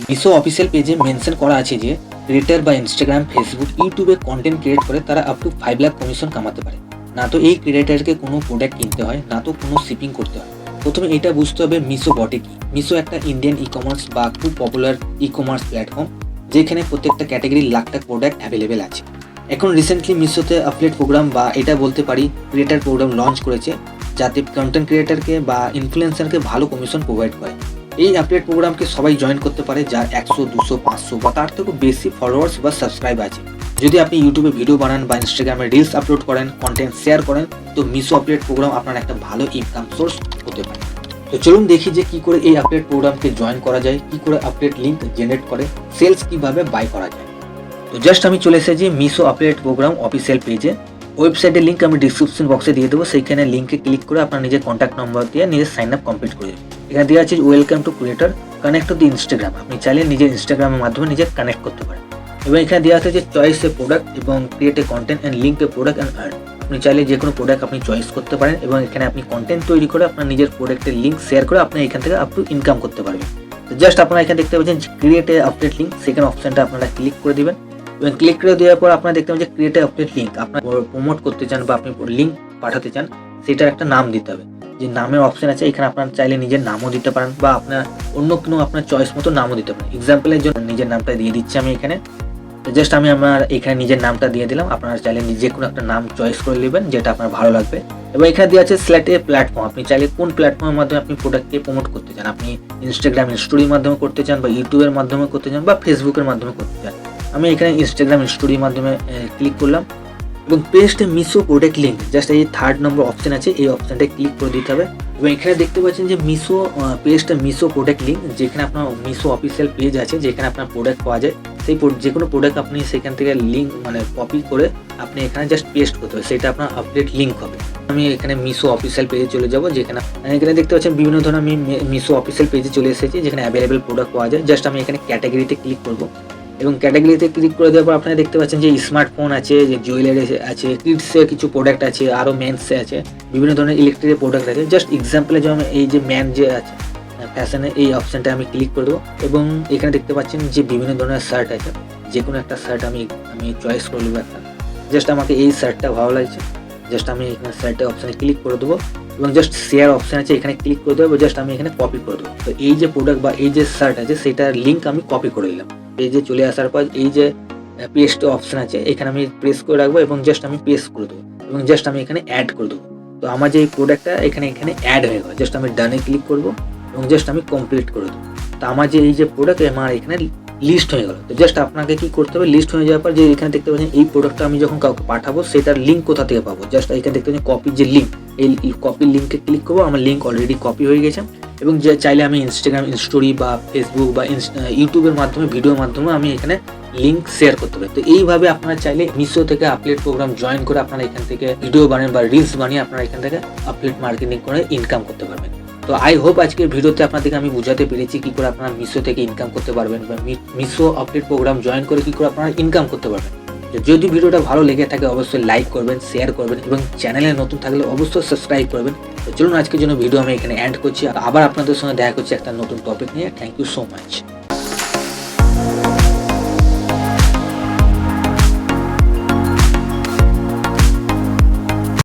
Meesho official পেজে mention করা আছে যে ক্রিয়েটর বা ইনস্টাগ্রাম, ফেসবুক, ইউটিউবে কন্টেন্ট ক্রিয়েট করে তারা আপ টু 5 লাখ কমিশন কামাতে পারে। না তো এই ক্রিয়েটরকে কোনো প্রোডাক্ট কিনতে হয়, না তো কোনো শিপিং করতে হয়। প্রথমে এটা বুঝতে হবে মিশো বটে কি। মিশো একটা ইন্ডিয়ান ই কমার্স বা খুব পপুলার ই কমার্স প্ল্যাটফর্ম, যেখানে প্রত্যেকটা ক্যাটাগরির লাখ লাখ প্রোডাক্ট অ্যাভেলেবেল আছে। এখন রিসেন্টলি মিশোতে অ্যাফিলিয়েট প্রোগ্রাম বা এটা বলতে পারি ক্রিয়েটার প্রোগ্রাম লঞ্চ করেছে, যাতে কন্টেন্ট ক্রিয়েটারকে বা ইনফ্লুয়েন্সারকে ভালো কমিশন প্রোভাইড করে। এই অ্যাফিলিয়েট প্রোগ্রামকে সবাই জয়েন করতে পারে যার 100, 200, 500 বা তার থেকেও বেশি ফলোয়ার্স বা সাবস্ক্রাইব আছে। যদি আপনি ইউটিউবে ভিডিও বানান বা ইনস্টাগ্রামে রিলস আপলোড করেন, কন্টেন্ট শেয়ার করেন, তো মিশো অ্যাফিলিয়েট প্রোগ্রাম আপনার একটা ভালো ইনকাম সোর্স হতে পারে। তো চলুন দেখি যে কি করে এই অ্যাফিলিয়েট প্রোগ্রামকে জয়েন করা যায়, কি করে অ্যাফিলিয়েট লিংক জেনারেট করে সেলস কিভাবে বাই করা যায়। তো জাস্ট আমি চলে এসেছি মিশো অ্যাফিলিয়েট প্রোগ্রাম অফিসিয়াল পেজে। ওয়েবসাইটের লিঙ্ক আমি ডিসক্রিপশন বক্সে দিয়ে দেবো, সেইখানে লিঙ্কে ক্লিক করে আপনার নিজের কন্ট্যাক্ট নম্বর দিয়ে নিজের সাইন আপ কমপ্লিট করে দেবেন। এখানে দেওয়া আছে welcome to creator, connect to the Instagram. আপনি চাইলে নিজের ইনস্টাগ্রামের মাধ্যমে নিজে কানেক্ট করতে পারেন। এবং এখানে দেওয়া আছে যে চয়েস এ প্রোডাক্ট এবং create a content and link A product and earn. আপনি চাইলে যে কোনো প্রোডাক্ট আপনি চয়েস করতে পারেন এবং এখানে আপনি কন্টেন্ট তৈরি করে আপনার নিজের প্রোডাক্টের লিঙ্ক শেয়ার করে আপনি এখান থেকে আপ টু ইনকাম করতে পারবেন। তো জাস্ট আপনারা এখানে দেখতে পাচ্ছেন create a update link, second অপশনটা আপনারা ক্লিক করে দিবেন। এবং ক্লিক করে দেওয়ার পর আপনারা দেখতে পাবেন যে ক্রিয়েট এ আপডেট লিঙ্ক। আপনার প্রমোট করতে চান বা আপনি লিঙ্ক পাঠাতে চান, সেটার একটা নাম দিতে হবে। যে নামের অপশন আছে এখানে আপনার চাইলে নিজের নামও দিতে পারেন বা আপনার অন্য কোনো আপনার চয়েস মতো নামও দিতে পারেন। এক্সাম্পলের জন্য নিজের নামটা দিয়ে দিচ্ছি আমি এখানে। জাস্ট আমি আমার এখানে নিজের নামটা দিয়ে দিলাম। আপনারা চাইলে নিজে কোনো একটা নাম চয়েস করে নেবেন যেটা আপনার ভালো লাগবে। এবং এখানে দেওয়া আছে সিলেক্ট এ প্ল্যাটফর্ম। আপনি চাইলে কোন প্ল্যাটফর্মের মাধ্যমে আপনি প্রোডাক্টকে প্রমোট করতে চান। আপনি ইনস্টাগ্রাম স্টোরির মাধ্যমে করতে চান বা ইউটিউবের মাধ্যমে করতে চান বা ফেসবুকের মাধ্যমে করতে চান। আমি এখানে ইনস্টাগ্রাম স্টোরির মাধ্যমে ক্লিক করলাম এবং paste Meesho product link. Just এই 3rd নম্বর অপশন আছে, এই অপশনটায় ক্লিক করে দিতে হবে। এবং এখানে দেখতে পাচ্ছেন যে Meesho paste Meesho product link, যেখানে আপনার মিশো অফিসিয়াল পেজ আছে যেখানে আপনার প্রোডাক্ট পাওয়া যায়। সেই যে কোনো প্রোডাক্ট আপনি সেখান থেকে লিঙ্ক মানে কপি করে আপনি এখানে জাস্ট পেস্ট করতে হবে, সেটা আপনার আপডেট লিঙ্ক হবে। আমি এখানে মিশো অফিসিয়াল পেজে চলে যাব, যেখানে এখানে দেখতে পাচ্ছেন বিভিন্ন ধরনের আমি মিশো অফিসিয়াল পেজে চলে এসেছি যেখানে অ্যাভেলেবেল প্রোডাক্ট পাওয়া যায়। জাস্ট আমি এখানে ক্যাটাগরিতে ক্লিক করব এবং ক্যাটাগরিতে ক্লিক করে দেওয়ার পর আপনারা দেখতে পাচ্ছেন যে স্মার্টফোন আছে, যে জুয়েলারি আছে, কিডসের কিছু প্রোডাক্ট আছে, আরও মেন্সে আছে, বিভিন্ন ধরনের ইলেকট্রিক প্রোডাক্ট আছে। জাস্ট এক্সাম্পলের জন্য এই যে ম্যান যে আছে ফ্যাশনের এই অপশানটা আমি ক্লিক করে দেবো এবং এখানে দেখতে পাচ্ছেন যে বিভিন্ন ধরনের শার্ট আছে। যে কোনো একটা শার্ট আমি চয়েস করে নেবো একটা। জাস্ট আমাকে এই শার্টটা ভালো লাগছে, জাস্ট আমি এখানে শার্টের অপশানে ক্লিক করে দেবো এবং জাস্ট শেয়ার অপশান আছে এখানে ক্লিক করে দেবো। জাস্ট আমি এখানে কপি করে দেবো। তো এই যে প্রোডাক্ট বা এই যে শার্ট আছে সেটার লিঙ্ক আমি কপি করে দিলাম। পেজে চলে আসার পর এই যে পেস্ট অপশন আছে এখানে আমি প্রেস করে রাখবো এবং জাস্ট আমি পেস্ট করে দেবো এবং জাস্ট আমি এখানে অ্যাড করে দেবো। তো আমার যে এই প্রোডাক্টটা এখানে অ্যাড হয়ে গেল। জাস্ট আমি ডানে ক্লিক করবো এবং জাস্ট আমি কমপ্লিট করে দেবো। তো আমার যে এই যে প্রোডাক্ট আমার এখানে লিস্ট হয়ে গেল। তো জাস্ট আপনাকে কি করতে হবে, লিস্ট হয়ে যাওয়ার পর যে এখানে দেখতে পাচ্ছেন এই প্রোডাক্টটা আমি যখন কাউকে পাঠাবো সেটার লিঙ্ক কোথা থেকে পাবো, জাস্ট এখানে দেখতে পাচ্ছেন কপির যে লিঙ্ক, এই কপির লিঙ্কে ক্লিক করবো। আমার লিঙ্ক অলরেডি কপি হয়ে গেছে এবং যে চাইলে আমি ইনস্টাগ্রাম স্টোরি বা ফেসবুক বা ইউটিউবের মাধ্যমে ভিডিওর মাধ্যমে আমি এখানে লিঙ্ক শেয়ার করতে পারি। তো এইভাবে আপনারা চাইলে মিশো থেকে আপডেট প্রোগ্রাম জয়েন করে আপনারা এখান থেকে ভিডিও বানান বা রিলস বানিয়ে আপনারা এখান থেকে আপডেট মার্কেটিং করে ইনকাম করতে পারবেন। তো আই হোপ আজকের ভিডিওতে আপনাদেরকে আমি বুঝাতে পেরেছি কি করে আপনারা মিশো থেকে ইনকাম করতে পারবেন বা মিশো আপডেট প্রোগ্রাম জয়েন করে কি করে আপনারা ইনকাম করতে পারবেন। যদি ভিডিওটা ভালো লেগে থাকে অবশ্যই লাইক করবেন, শেয়ার করবেন এবং চ্যানেলে নতুন থাকলে অবশ্যই সাবস্ক্রাইব করবেন। তো চলুন আজকের জন্য ভিডিও আমি এখানে এন্ড করছি। আবার আপনাদের সঙ্গে দেখা করছি একটা নতুন টপিক নিয়ে। Thank you so much.